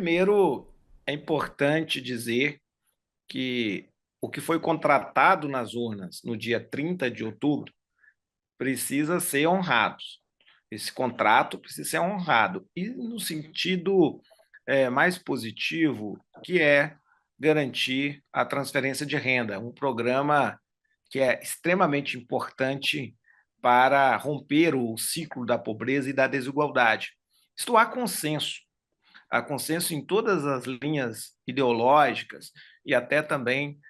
Primeiro, é importante dizer que o que foi contratado nas urnas no dia 30 de outubro precisa ser honrado. Esse contrato precisa ser honrado. E no sentido mais positivo, que é garantir a transferência de renda, um programa que é extremamente importante para romper o ciclo da pobreza e da desigualdade. Isto há consenso em todas as linhas ideológicas e até também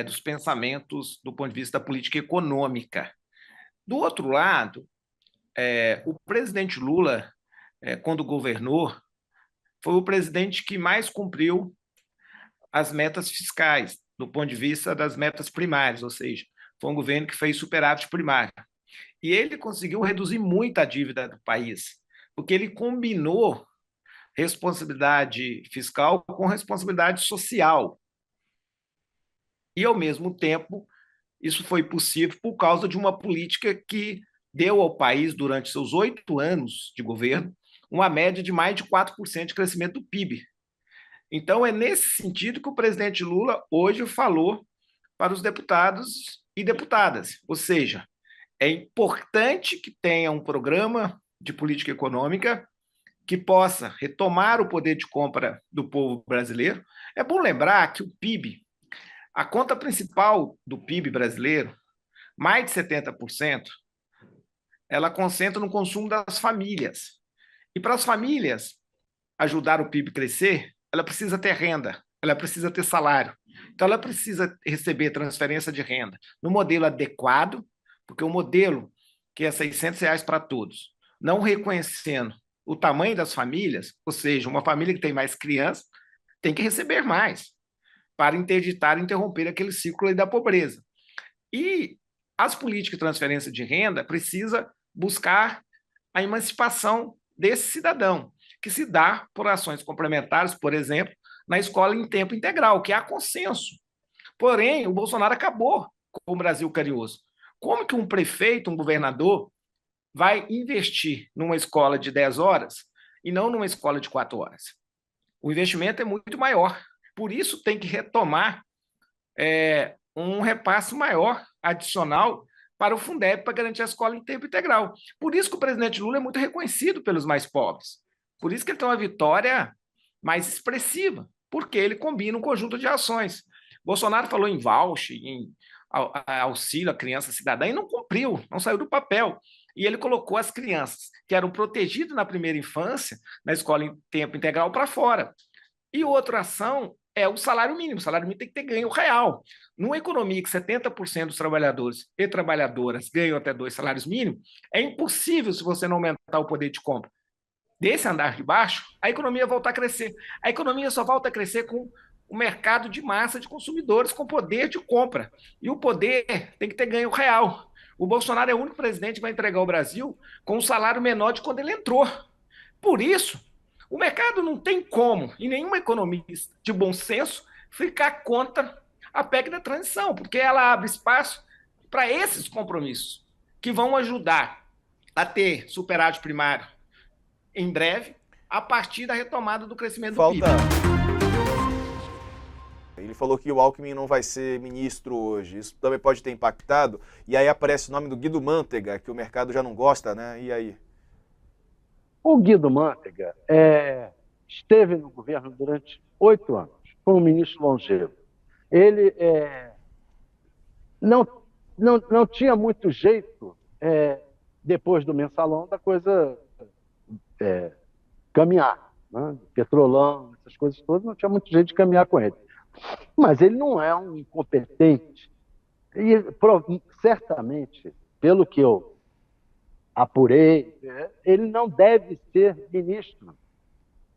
dos pensamentos do ponto de vista da política econômica. Do outro lado, o presidente Lula, quando governou, foi o presidente que mais cumpriu as metas fiscais, do ponto de vista das metas primárias, ou seja, foi um governo que fez superávit primário. E ele conseguiu reduzir muito a dívida do país, porque ele combinou responsabilidade fiscal com responsabilidade social. E, ao mesmo tempo, isso foi possível por causa de uma política que deu ao país, durante seus 8 anos de governo, uma média de mais de 4% de crescimento do PIB. Então, é nesse sentido que o presidente Lula hoje falou para os deputados e deputadas. Ou seja, é importante que tenha um programa de política econômica que possa retomar o poder de compra do povo brasileiro. É bom lembrar que o PIB, a conta principal do PIB brasileiro, mais de 70%, ela concentra no consumo das famílias. E para as famílias ajudar o PIB a crescer, ela precisa ter renda, ela precisa ter salário. Então, ela precisa receber transferência de renda no modelo adequado, porque o modelo que é R$ 600 para todos, não reconhecendo o tamanho das famílias, ou seja, uma família que tem mais crianças tem que receber mais para interditar e interromper aquele ciclo da pobreza. E as políticas de transferência de renda precisam buscar a emancipação desse cidadão, que se dá por ações complementares, por exemplo, na escola em tempo integral, que há consenso. Porém, o Bolsonaro acabou com o Brasil Carinhoso. Como que um prefeito, um governador, vai investir numa escola de 10 horas e não numa escola de 4 horas? O investimento é muito maior. Por isso, tem que retomar um repasse maior, adicional, para o Fundeb, para garantir a escola em tempo integral. Por isso que o presidente Lula é muito reconhecido pelos mais pobres. Por isso que ele tem uma vitória mais expressiva, porque ele combina um conjunto de ações. Bolsonaro falou em voucher, em auxílio à criança cidadã, e não cumpriu, não saiu do papel. E ele colocou as crianças que eram protegidas na primeira infância, na escola em tempo integral, para fora. E outra ação é o salário mínimo. O salário mínimo tem que ter ganho real. Numa economia que 70% dos trabalhadores e trabalhadoras ganham até 2 salários mínimos, é impossível, se você não aumentar o poder de compra desse andar de baixo, a economia voltar a crescer. A economia só volta a crescer com o mercado de massa de consumidores com poder de compra. E o poder tem que ter ganho real. O Bolsonaro é o único presidente que vai entregar o Brasil com um salário menor de quando ele entrou. Por isso, o mercado não tem como, e nenhuma economista de bom senso, ficar contra a PEC da transição, porque ela abre espaço para esses compromissos, que vão ajudar a ter superávit primário em breve, a partir da retomada do crescimento do PIB. Ele falou que o Alckmin não vai ser ministro hoje. Isso também pode ter impactado. E aí aparece o nome do Guido Mantega, que o mercado já não gosta, né? E aí? O Guido Mantega esteve no governo durante 8 anos. Foi um ministro longevo. Ele não tinha muito jeito, depois do mensalão, da coisa caminhar. Né? Petrolão, essas coisas todas, não tinha muito jeito de caminhar com ele. Mas ele não é um incompetente. E certamente, pelo que eu apurei, ele não deve ser ministro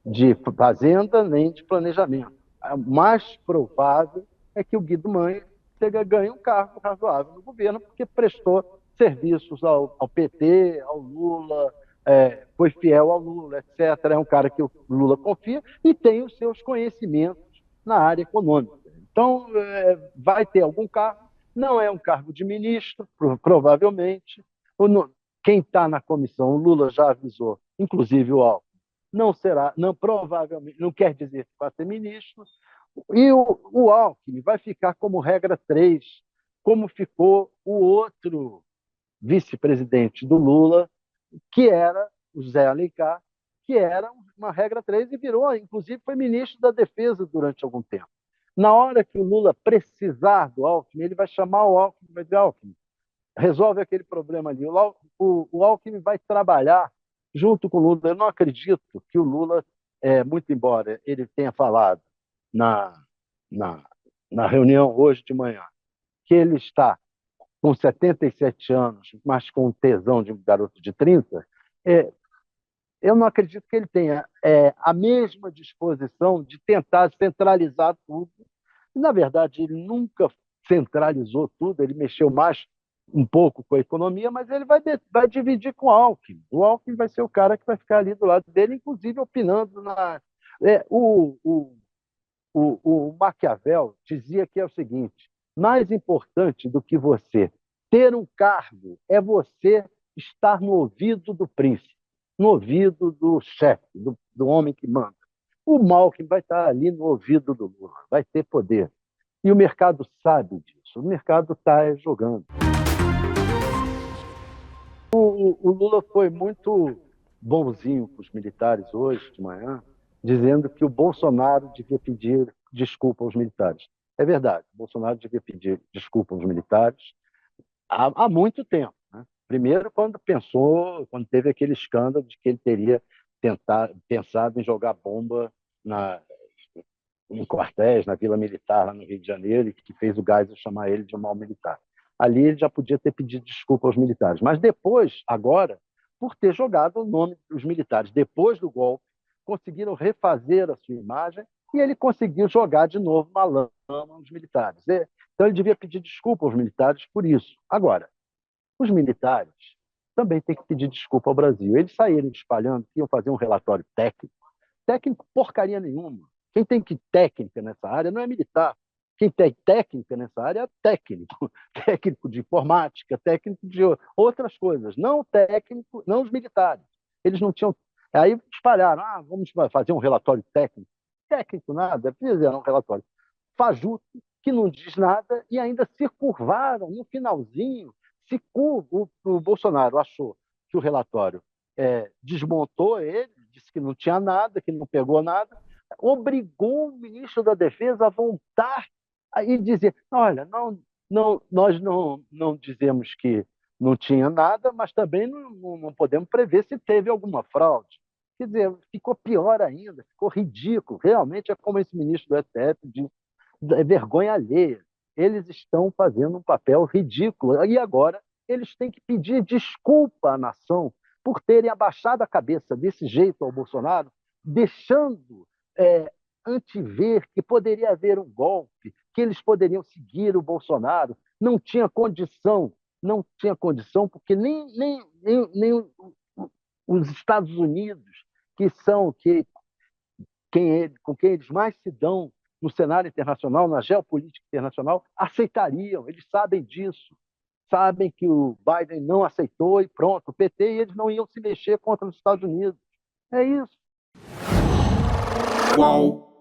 de Fazenda nem de Planejamento. O mais provável é que o Guido Mantega ganhe um cargo razoável no governo, porque prestou serviços ao PT, ao Lula, foi fiel ao Lula, etc. É um cara que o Lula confia e tem os seus conhecimentos na área econômica. Então, vai ter algum cargo, não é um cargo de ministro, provavelmente. Quem está na comissão, o Lula já avisou, inclusive o Alckmin, não será, não provavelmente, não quer dizer que vai ser ministro, e o Alckmin vai ficar como regra 3, como ficou o outro vice-presidente do Lula, que era o Zé Alencar, que era uma regra 3 e virou, inclusive, foi ministro da Defesa durante algum tempo. Na hora que o Lula precisar do Alckmin, ele vai chamar o Alckmin e vai dizer: Alckmin, resolve aquele problema ali. O Alckmin vai trabalhar junto com o Lula. Eu não acredito que o Lula, muito embora ele tenha falado na, na, na reunião hoje de manhã, que ele está com 77 anos, mas com tesão de um garoto de 30, eu não acredito que ele tenha a mesma disposição de tentar centralizar tudo. Na verdade, ele nunca centralizou tudo, ele mexeu mais um pouco com a economia, mas ele vai dividir com o Alckmin. O Alckmin vai ser o cara que vai ficar ali do lado dele, inclusive opinando na. O Maquiavel dizia que é o seguinte: mais importante do que você ter um cargo é você estar no ouvido do príncipe, no ouvido do chefe, do homem que manda. O Alckmin vai estar ali no ouvido do Lula, vai ter poder. E o mercado sabe disso, o mercado está jogando. O Lula foi muito bonzinho com os militares hoje de manhã, dizendo que o Bolsonaro devia pedir desculpa aos militares. É verdade, o Bolsonaro devia pedir desculpa aos militares há muito tempo. Né? Primeiro, quando teve aquele escândalo de que ele teria pensado em jogar bomba em quartéis, na Vila Militar, lá no Rio de Janeiro, e que fez o Geisel chamar ele de um mau militar. Ali ele já podia ter pedido desculpa aos militares. Mas depois, agora, por ter jogado o nome dos militares depois do golpe, conseguiram refazer a sua imagem e ele conseguiu jogar de novo uma lama nos militares. Então ele devia pedir desculpa aos militares por isso. Agora, os militares também têm que pedir desculpa ao Brasil. Eles saíram espalhando que iam fazer um relatório técnico. Técnico porcaria nenhuma. Quem tem técnica nessa área não é militar. Quem tem técnica nessa área é técnico. Técnico de informática, técnico de outras coisas. Não técnico, não os militares. Eles não tinham. Aí espalharam: vamos fazer um relatório técnico. Técnico nada, fizeram um relatório fajuto, que não diz nada, e ainda se curvaram no finalzinho. O Bolsonaro achou que o relatório desmontou ele, disse que não tinha nada, que não pegou nada, obrigou o ministro da Defesa a voltar e dizer: olha, nós não dizemos que não tinha nada, mas também não podemos prever se teve alguma fraude. Quer dizer, ficou pior ainda, ficou ridículo. Realmente é como esse ministro do STF diz, é vergonha alheia. Eles estão fazendo um papel ridículo. E agora eles têm que pedir desculpa à nação por terem abaixado a cabeça desse jeito ao Bolsonaro, deixando antever que poderia haver um golpe, que eles poderiam seguir o Bolsonaro. Não tinha condição, porque nem os Estados Unidos, com quem eles mais se dão no cenário internacional, na geopolítica internacional, aceitariam. Eles sabem disso. Sabem que o Biden não aceitou e pronto, o PT, e eles não iam se mexer contra os Estados Unidos. É isso. Qual